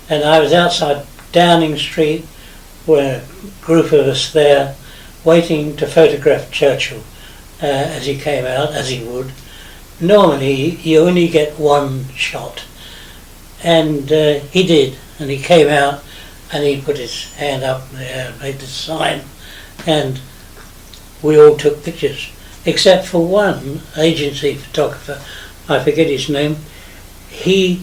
and I was outside Downing Street, where a group of us there, waiting to photograph Churchill as he came out, as he would. Normally you only get one shot, and he did, and he came out and he put his hand up there, made the sign, and we all took pictures, except for one agency photographer, I forget his name. He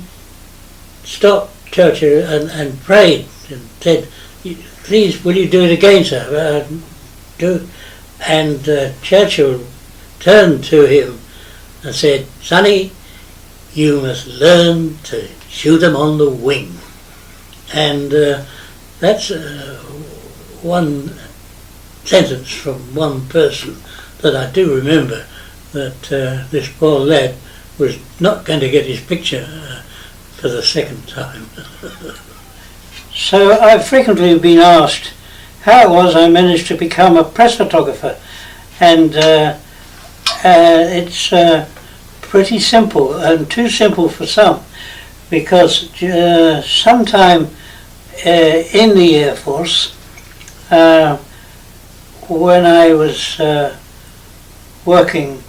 stopped Churchill and prayed and said, "Please, will you do it again, sir?" And Churchill turned to him and said, "Sonny, you must learn to shoot them on the wing." And that's one sentence from one person that I do remember, that this poor lad was not going to get his picture for the second time. So I've frequently been asked how it was I managed to become a press photographer, and it's pretty simple, and too simple for some, because sometime in the Air Force, when I was working,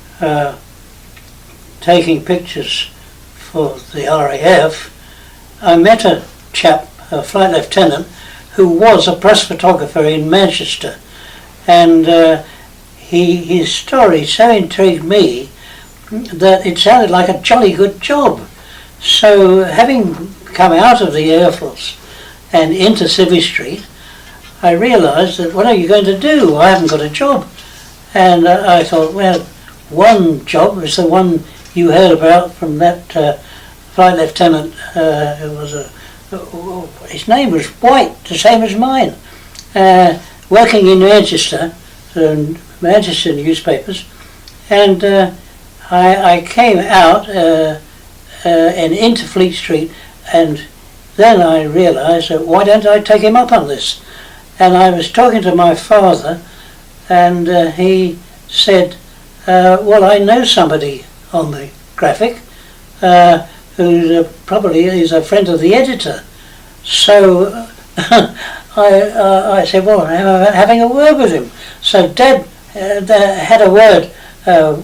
taking pictures for the RAF, I met a chap, a flight lieutenant, who was a press photographer in Manchester, and his story so intrigued me that it sounded like a jolly good job. So having come out of the Air Force and into Civvy Street, I realised that what are you going to do? I haven't got a job. And I thought, well, one job is the one you heard about from that flight lieutenant who was his name was White, the same as mine, working in Manchester, Manchester newspapers, and I came out and into Fleet Street, and then I realised that why don't I take him up on this? And I was talking to my father, and he said, well, I know somebody on the graphic who probably is a friend of the editor. So I said, well, I'm having a word with him. So Dad had a word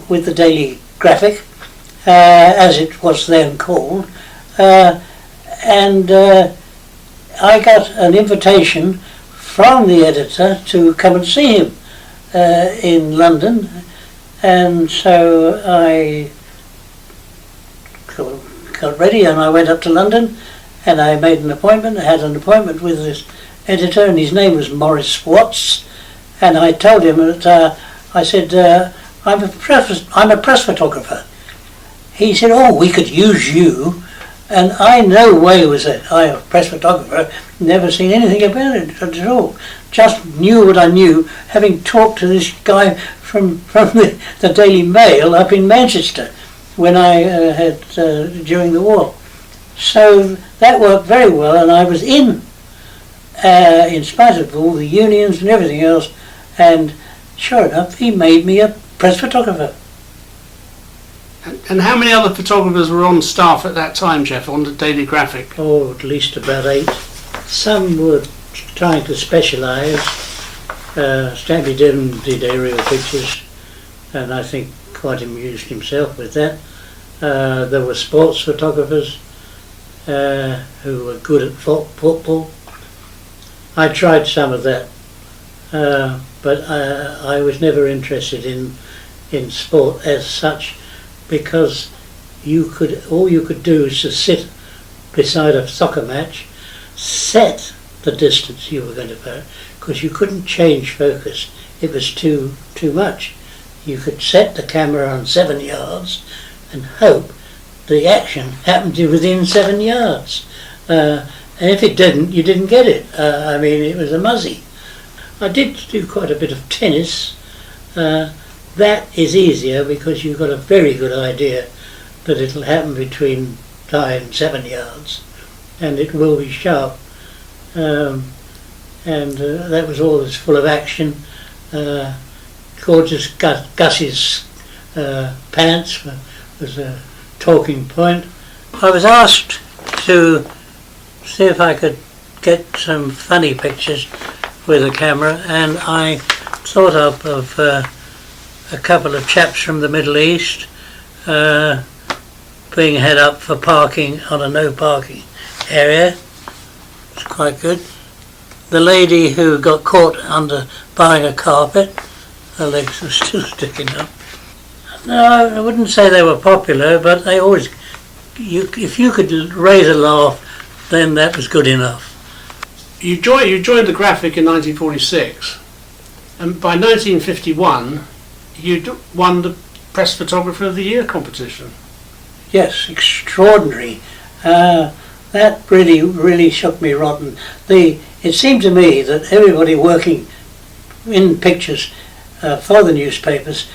with the Daily Graphic, as it was then called, and I got an invitation from the editor to come and see him in London, and so I got ready and I went up to London, and I made an appointment. I had an appointment with this editor, and his name was Maurice Watts, and I told him that I said, I'm a press photographer. He said, oh, we could use you. And I no way was I a press photographer, never seen anything about it at all. Just knew what I knew, having talked to this guy from the Daily Mail up in Manchester when I had during the war. So that worked very well, and I was in spite of all the unions and everything else, and sure enough, he made me a press photographer. And how many other photographers were on staff at that time, Geoff, on the Daily Graphic? Oh, at least about 8. Some were trying to specialise. Stanley Dillon did aerial pictures, and I think quite amused himself with that. There were sports photographers who were good at football. I tried some of that, but I was never interested in sport as such, because all you could do is to sit beside a soccer match, set the distance you were going to go, because you couldn't change focus. It was too much. You could set the camera on 7 yards and hope the action happened to within 7 yards. And if it didn't, you didn't get it. I mean, it was a muzzy. I did do quite a bit of tennis. That is easier because you've got a very good idea that it'll happen between 5 and 7 yards, and it will be sharp. And that was always full of action. Gorgeous Gus's pants was a talking point. I was asked to see if I could get some funny pictures with a camera, and I thought up of a couple of chaps from the Middle East being head up for parking on a no parking area. It's quite good. The lady who got caught under buying a carpet, her legs were still sticking up. No, I wouldn't say they were popular, but they always, if you could raise a laugh, then that was good enough. You joined the Graphic in 1946, and by 1951 you'd won the Press Photographer of the Year competition. Yes, extraordinary. That really shook me rotten. It seemed to me that everybody working in pictures for the newspapers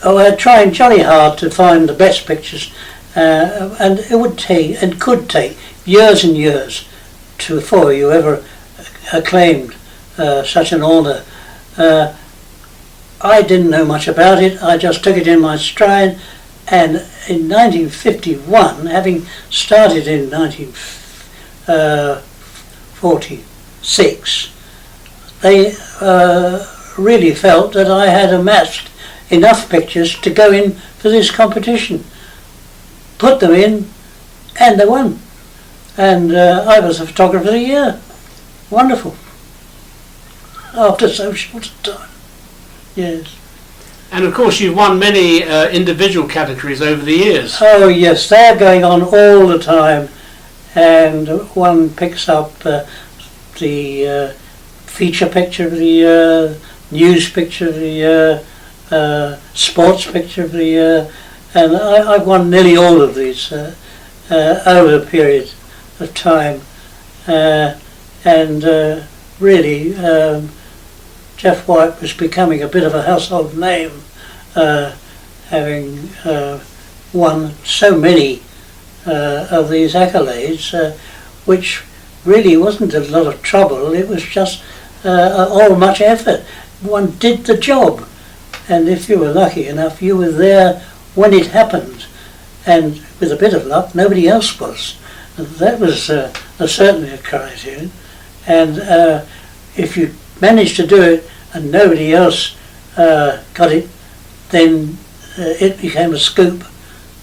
were trying jolly hard to find the best pictures, and it would take, and could take, years and years before you ever acclaimed such an honour. I didn't know much about it. I just took it in my stride, and in 1951, having started in 1946, they really felt that I had amassed enough pictures to go in for this competition. Put them in, and they won. And I was the Photographer of the Year. Wonderful. After so short a time. Yes. And of course you've won many individual categories over the years. Oh yes, they're going on all the time, and one picks up the feature picture of the year, news picture of the year, sports picture of the year, and I've won nearly all of these over a period of time, and really Geoff White was becoming a bit of a household name, having won so many of these accolades, which really wasn't a lot of trouble. It was just all much effort. One did the job, and if you were lucky enough, you were there when it happened, and with a bit of luck, nobody else was. That was certainly a criterion, and if you managed to do it and nobody else got it, then it became a scoop,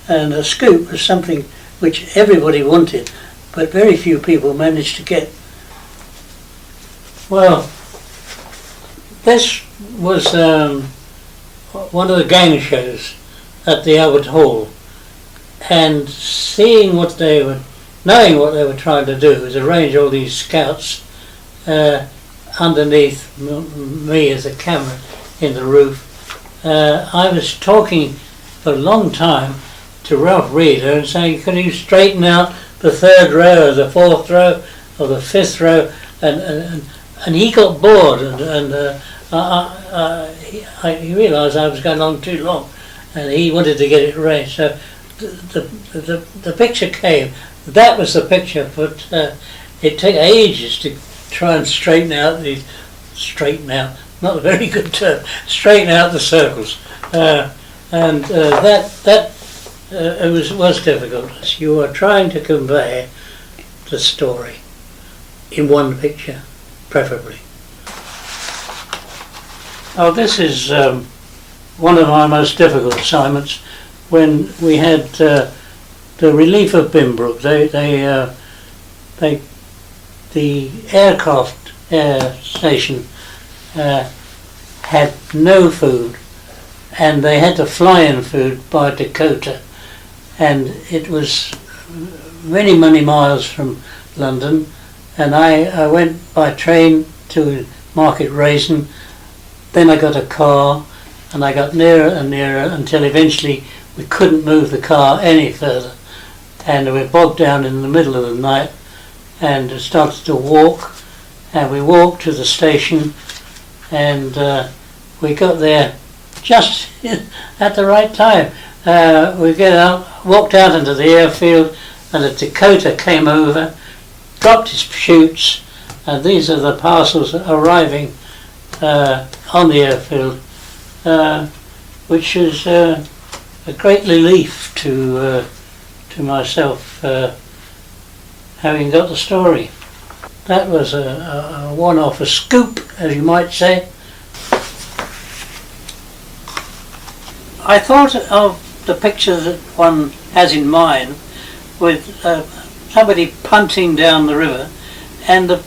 and a scoop was something which everybody wanted, but very few people managed to get. Well, this was one of the game shows at the Albert Hall, and knowing what they were trying to do was arrange all these scouts underneath me as a camera in the roof. I was talking for a long time to Ralph Reeder and saying, could you straighten out the third row or the fourth row or the fifth row, and he got bored, and he realised I was going on too long, and he wanted to get it arranged. So the picture came. That was the picture, but it took ages to try and straighten out, not a very good term, straighten out the circles, and that was difficult. You are trying to convey the story in one picture, preferably. Oh, this is one of my most difficult assignments. When we had the relief of Bimbrook, the aircraft air station had no food, and they had to fly in food by Dakota, and it was many miles from London, and I went by train to Market Raisin, then I got a car, and I got nearer and nearer until eventually we couldn't move the car any further, and we bogged down in the middle of the night and started to walk, and we walked to the station, and we got there just at the right time. We walked out into the airfield, and a Dakota came over, dropped his chutes, and these are the parcels arriving on the airfield, which is a great relief to myself, having got the story. That was a one-off, a scoop, as you might say. I thought of the picture that one has in mind with somebody punting down the river and the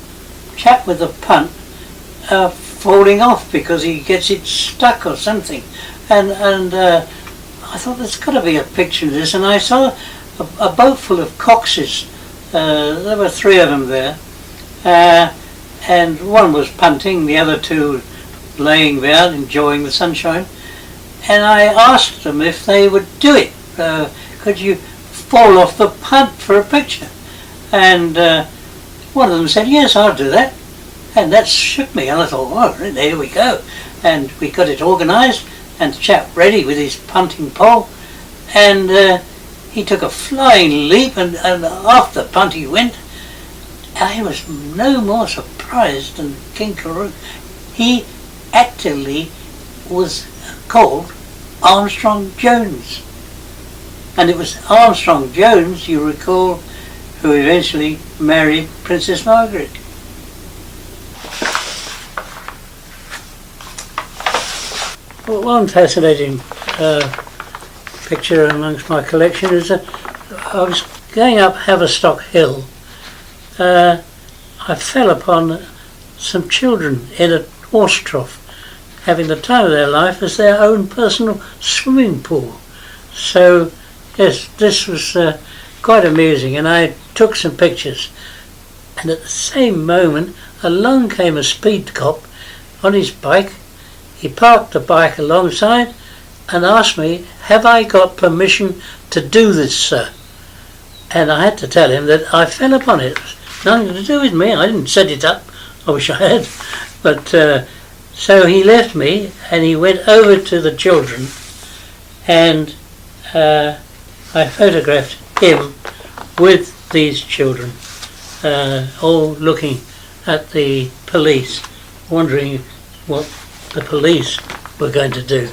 chap with the punt falling off because he gets it stuck or something. And I thought there's got to be a picture of this, and I saw a boat full of coxes. There were 3 of them there, and one was punting, the other 2 laying there enjoying the sunshine. And I asked them if they would do it. Could you fall off the punt for a picture? And one of them said, yes, I'll do that. And that shook me. I thought, oh, there we go. And we got it organised, and the chap ready with his punting pole. And he took a flying leap, and off the punt he went. I was no more surprised than King Karoo. He actually was called Armstrong Jones, and it was Armstrong Jones, you recall, who eventually married Princess Margaret. Well, one fascinating picture amongst my collection is that I was going up Haverstock Hill. I fell upon some children in a horse trough, having the time of their life as their own personal swimming pool. So, yes, this was quite amusing, and I took some pictures. And at the same moment, along came a speed cop on his bike. He parked the bike alongside and asked me, have I got permission to do this, sir? And I had to tell him that I fell upon it. It was nothing to do with me. I didn't set it up. I wish I had. But so he left me, and he went over to the children, and I photographed him with these children, all looking at the police, wondering what the police were going to do.